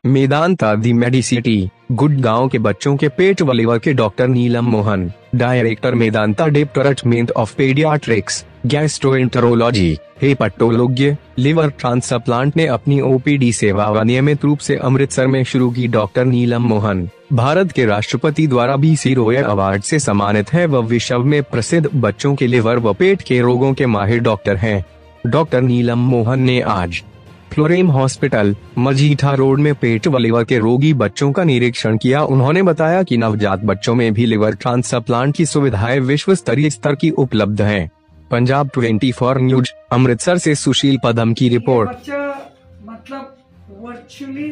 मेदांता दी मेडिसिटी, गुड़गांव के बच्चों के पेट व लिवर के doctor Neelam Mohan, director Medanta department of paediatrics, gastroenterology, hepatology, liver transplant ने अपनी ओपीडी सेवा व नियमित रूप से अमृतसर में शुरू की। डॉक्टर नीलम मोहन भारत के राष्ट्रपति द्वारा BC रॉय अवार्ड से सम्मानित है व विश्व में प्रसिद्ध बच्चों के लिवर व पेट के रोगों के माहिर डॉक्टर हैं। डॉक्टर नीलम मोहन ने आज फ्लोरेम हॉस्पिटल, मजीठा रोड में पेट व लिवर के रोगी बच्चों का निरीक्षण किया। उन्होंने बताया कि नवजात बच्चों में भी लिवर ट्रांसप्लांट की सुविधाएं विश्व स्तरीय स्तर की उपलब्ध हैं। पंजाब 24 न्यूज, अमृतसर से सुशील पदम की रिपोर्ट। बच्चा मतलब वर्चुअली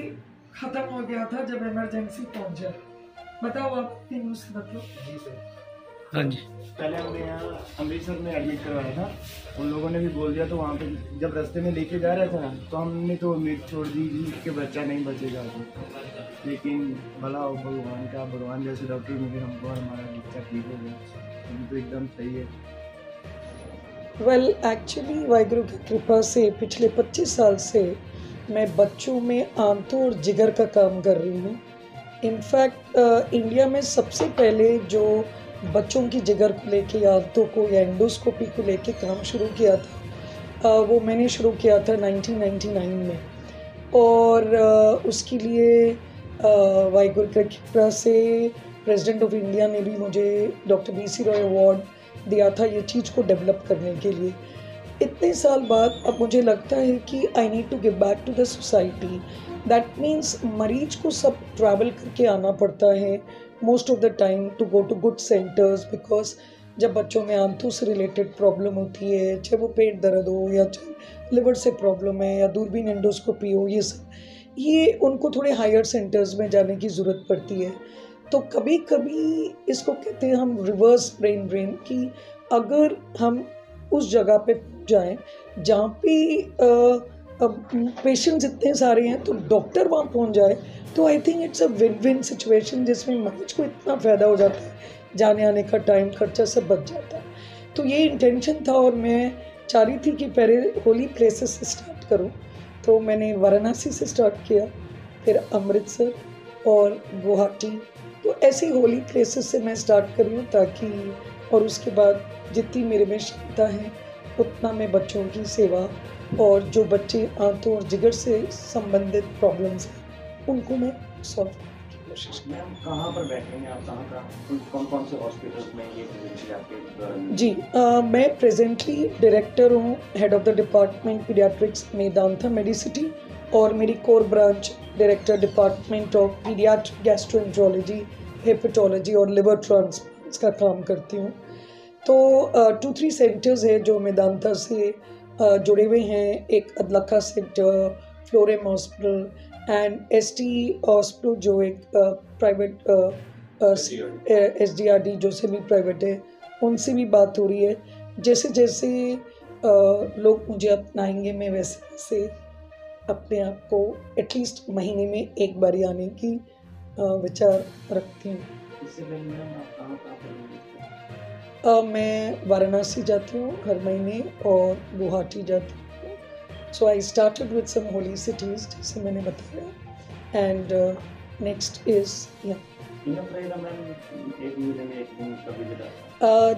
खत्म हो गया था जब इमरजेंसी पहुंचा। बताओ आप न्यूज़ मतलब। हाँ जी, पहले हमने यहाँ अमृतसर में एडमिट करवाया था। उन लोगों ने भी बोल दिया, तो वहाँ पे जब रास्ते में लेके जा रहे थे ना, तो हमने तो उम्मीद छोड़ दी कि बच्चा नहीं बचेगा। लेकिन भला हो भगवान का, भगवान जैसे डॉक्टर मिले हमको और हमारा बच्चा ठीक हो गया। अभी तो एकदम सही है। वेल एक्चुअली वाहिगुरु की कृपा से पिछले 25 साल से मैं बच्चों में आंतों और जिगर का काम कर रही हूँ। इनफैक्ट इंडिया में सबसे पहले जो बच्चों की जिगर को लेके आंतों को या एंडोस्कोपी को लेके काम शुरू किया था, वो मैंने शुरू किया था 1999 में। और उसके लिए वाहिगुरु की कृपा से प्रेसिडेंट ऑफ इंडिया ने भी मुझे डॉक्टर BC रॉय अवार्ड दिया था ये चीज़ को डेवलप करने के लिए। इतने साल बाद अब मुझे लगता है कि I need to give back to the society. That means मरीज को सब ट्रैवल करके आना पड़ता है most of the time to go to good centres, because जब बच्चों में आंतों से रिलेटेड प्रॉब्लम होती है, चाहे वो पेट दर्द हो या चाहे लिवर से प्रॉब्लम है या दूरबीन एंडोस्कोपी हो, ये उनको थोड़े हायर सेंटर्स में जाने की ज़रूरत पड़ती है। तो कभी कभी इसको कहते हैं हम रिवर्स ब्रेन ड्रेन, कि अगर हम उस जगह पे जाएं जहाँ पे पेशेंट्स इतने सारे हैं तो डॉक्टर वहाँ पहुँच जाए, तो I think it's a win win situation जिसमें मरीज को इतना फ़ायदा हो जाता है, जाने आने का टाइम खर्चा सब बच जाता है। तो ये इंटेंशन था और मैं चाह रही थी कि पहले होली प्लेसेस से स्टार्ट करूँ। तो मैंने वाराणसी से स्टार्ट किया, फिर अमृतसर और गुवाहाटी। तो ऐसे होली प्लेसेस से मैं स्टार्ट कर रही हूँ ताकि, और उसके बाद जितनी मेरे में क्षमता है उतना मैं बच्चों की सेवा और जो बच्चे आंतों और जिगर से संबंधित प्रॉब्लम्स हैं उनको मैं सॉल्व करने की कोशिश करूँ। मैम कहाँ पर बैठेंगे आप, कौन कौन से हॉस्पिटल्स में ये प्रेजेंटली आपके? जी, मैं प्रेजेंटली डायरेक्टर हूँ, head of the department paediatrics Medanta Medicity, और मेरी core branch director department of paediatric gastroenterology, hepatology और लिवर ट्रांसप्लांट्स का काम करती हूँ। तो 2-3 सेंटर्स है जो मेदांता से जुड़े हुए हैं। एक अदलखा सेंटर, फ्लोरेम हॉस्पिटल एंड ST हॉस्पिटल जो एक प्राइवेट SDRD जो सेमी प्राइवेट है, उनसे भी बात हो रही है। जैसे जैसे लोग मुझे अपनाएंगे मैं वैसे वैसे अपने आप को एटलीस्ट महीने में एक बार आने की विचार रखती हूँ। इससे पहले आप कहाँ मैं वाराणसी जाती हूँ हर महीने और गुवाहाटी जाती हूँ। So I started with some holy cities जैसे मैंने बताया, एंड नेक्स्ट इज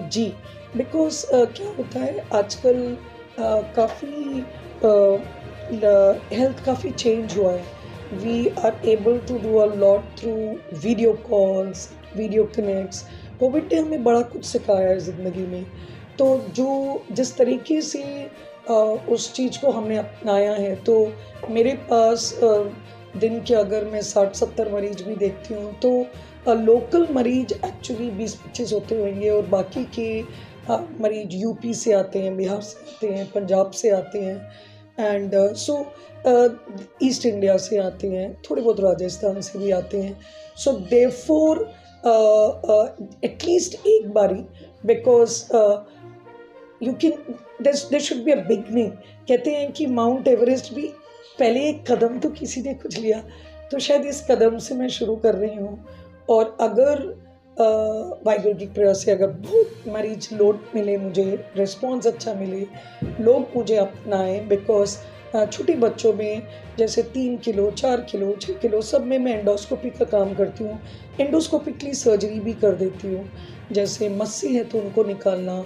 जी, बिकॉज क्या होता है आजकल काफ़ी हेल्थ काफ़ी चेंज हुआ है। We are able to do a lot through video calls, video connects. Covid ने हमें बड़ा कुछ सिखाया है ज़िंदगी में। तो जो जिस तरीके से उस चीज़ को हमने अपनाया है, तो मेरे पास दिन के अगर मैं 60-70 मरीज भी देखती हूँ तो लोकल मरीज एक्चुअली 20-25 होते होंगे और बाकी के मरीज यूपी से आते हैं, बिहार से आते हैं, पंजाब से आते हैं एंड सो ईस्ट इंडिया से आते हैं, थोड़े बहुत राजस्थान से भी आते हैं। सो देयरफॉर एटलीस्ट एक बारी, because you can there should be a beginning. कहते हैं कि माउंट एवरेस्ट भी पहले एक कदम तो किसी ने कुछ लिया, तो शायद इस कदम से मैं शुरू कर रही हूँ। और अगर वाहिगुरु की कृपा से अगर बहुत मरीज लोड मिले, मुझे रिस्पॉन्स अच्छा मिले, लोग मुझे अपनाएं, बिकॉज छोटे बच्चों में जैसे 3 किलो, 4 किलो, 6 किलो सब में मैं एंडोस्कोपी का काम करती हूँ। एंडोस्कोपिकली सर्जरी भी कर देती हूँ। जैसे मस्सी है तो उनको निकालना,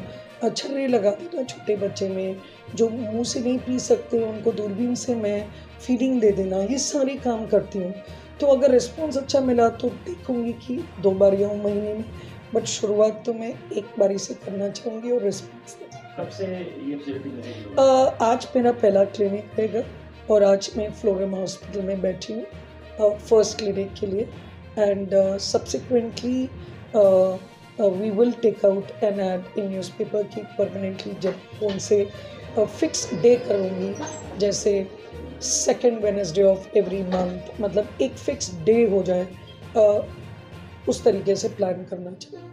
छर्रे लगा देना छोटे बच्चे में, जो मुंह से नहीं पी सकते उनको दूरबीन से मैं फीडिंग दे देना, ये सारे काम करती हूँ। तो अगर रिस्पॉन्स अच्छा मिला तो देखूँगी कि 2 बार या महीने में, बट शुरुआत तो मैं 1 बारी से करना चाहूँगी और रिस्पॉन्स। कब से ये फैसिलिटी मिलेगी? आज मेरा पहला क्लिनिक रहेगा और आज मैं फ्लोरम हॉस्पिटल में बैठी हूँ फर्स्ट क्लिनिक के लिए। And subsequently we will take out an ad in newspaper कि परमानेंटली जब उनसे फिक्स डे करूँगी, जैसे second Wednesday of every month, मतलब एक फिक्स डे हो जाए, उस तरीके से प्लान करना चाहिए।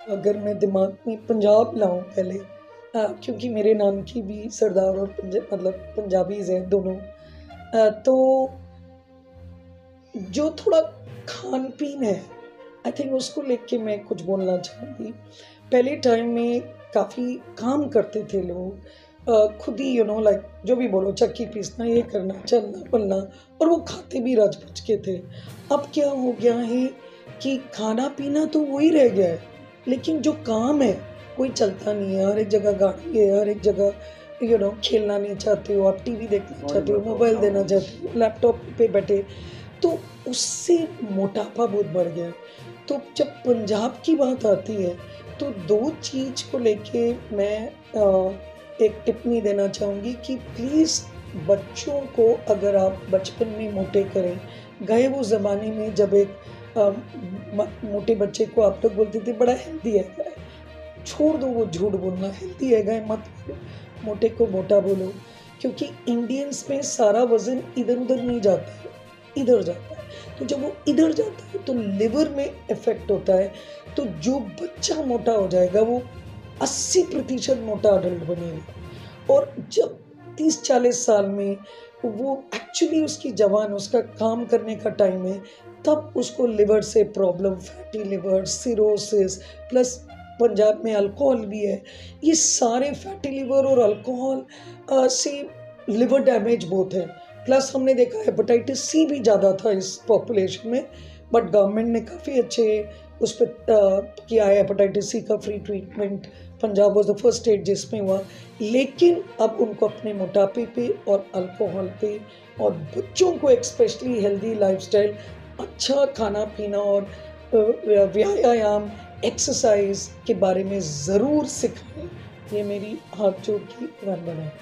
अगर मैं दिमाग में पंजाब लाऊं पहले, क्योंकि मेरे नानकी भी सरदार और मतलब पंजाबीज हैं दोनों, तो जो थोड़ा खान पीन है आई थिंक उसको लेके मैं कुछ बोलना चाहूँगी। पहले टाइम में काफ़ी काम करते थे लोग, खुद ही लाइक जो भी बोलो, चक्की पीसना, ये करना, चलना पलना, और वो खाते भी रज बज के थे। अब क्या हो गया है कि खाना पीना तो वही रह गया है, लेकिन जो काम है कोई चलता नहीं है। हर एक जगह गाड़ी है, हर एक जगह खेलना नहीं चाहते हो आप, टीवी देखना चाहते हो, मोबाइल देना चाहते हो, लैपटॉप पे बैठे, तो उससे मोटापा बहुत बढ़ गया। तो जब पंजाब की बात आती है तो 2 चीज़ को लेके मैं एक टिप्पणी देना चाहूँगी कि प्लीज़ बच्चों को अगर आप बचपन में मोटे करें, गए वो ज़माने में जब एक मोटे बच्चे को आप लोग बोलते थे बड़ा हेल्दी है गाय, छोड़ दो वो झूठ बोलना, हेल्दी है गाय मत बोलो, मोटे को मोटा बोलो, क्योंकि इंडियंस में सारा वजन इधर उधर नहीं जाता है, इधर जाता है। तो जब वो इधर जाता है तो लिवर में इफेक्ट होता है, तो जो बच्चा मोटा हो जाएगा वो 80% मोटा अडल्ट बनेगा। और जब 30-40 साल में वो एक्चुअली उसकी जवान, उसका काम करने का टाइम है, तब उसको लिवर से problem, fatty liver, cirrhosis, plus Punjab में अल्कोहल भी है। ये सारे फैटी लिवर और अल्कोहल से लिवर डैमेज बहुत है। प्लस हमने देखा हेपेटाइटिस सी भी ज़्यादा था इस पॉपुलेशन में, बट गवर्नमेंट ने काफ़ी अच्छे उस पर किया है, हेपेटाइटिस सी का free treatment. Punjab was the first state जिसमें हुआ, लेकिन अब उनको अपने मोटापे पे और अल्कोहल पे और बच्चों को एक्सपेशली हेल्दी लाइफस्टाइल, अच्छा खाना पीना और व्यायाम, एक्सरसाइज के बारे में ज़रूर सिखाएं। ये मेरी हाथ जोड़ की वंदना है।